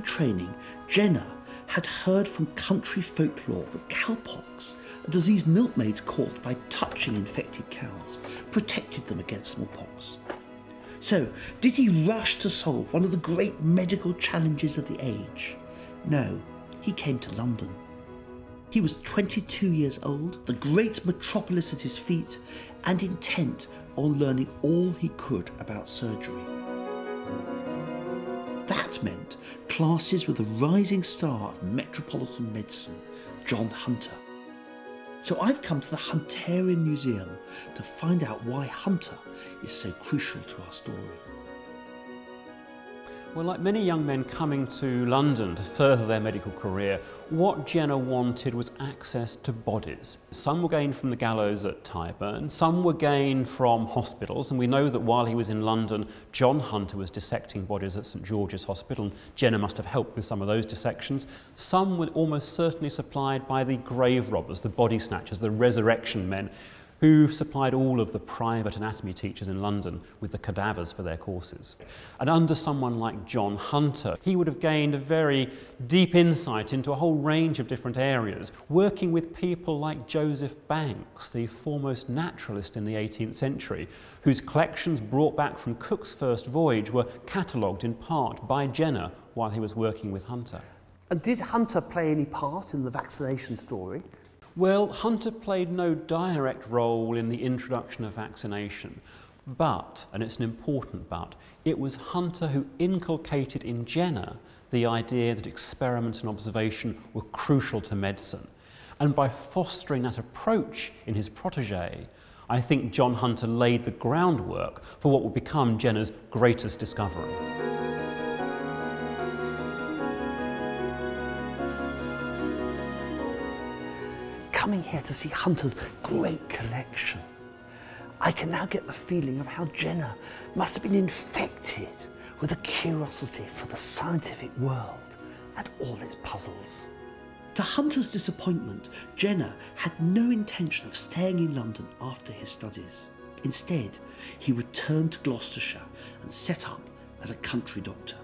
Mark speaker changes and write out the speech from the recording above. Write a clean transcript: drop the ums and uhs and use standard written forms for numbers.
Speaker 1: training, Jenner had heard from country folklore that cowpox, a disease milkmaids caught by touching infected cows, protected them against smallpox. So, did he rush to solve one of the great medical challenges of the age? No, he came to London. He was 22 years old, the great metropolis at his feet, and intent on learning all he could about surgery. That meant classes with the rising star of metropolitan medicine, John Hunter. So I've come to the Hunterian Museum to find out why Hunter is so crucial to our story.
Speaker 2: Well, like many young men coming to London to further their medical career, what Jenner wanted was access to bodies. Some were gained from the gallows at Tyburn, some were gained from hospitals, and we know that while he was in London, John Hunter was dissecting bodies at St George's Hospital, and Jenner must have helped with some of those dissections. Some were almost certainly supplied by the grave robbers, the body snatchers, the resurrection men, who supplied all of the private anatomy teachers in London with the cadavers for their courses. And under someone like John Hunter, he would have gained a very deep insight into a whole range of different areas, working with people like Joseph Banks, the foremost naturalist in the 18th century, whose collections brought back from Cook's first voyage were catalogued in part by Jenner while he was working with Hunter.
Speaker 3: And did Hunter play any part in the vaccination story?
Speaker 2: Well, Hunter played no direct role in the introduction of vaccination, but, and it's an important but, it was Hunter who inculcated in Jenner the idea that experiment and observation were crucial to medicine. And by fostering that approach in his protégé, I think John Hunter laid the groundwork for what would become Jenner's greatest discovery.
Speaker 1: Coming here to see Hunter's great collection, I can now get the feeling of how Jenner must have been infected with a curiosity for the scientific world and all its puzzles. To Hunter's disappointment, Jenner had no intention of staying in London after his studies. Instead, he returned to Gloucestershire and set up as a country doctor.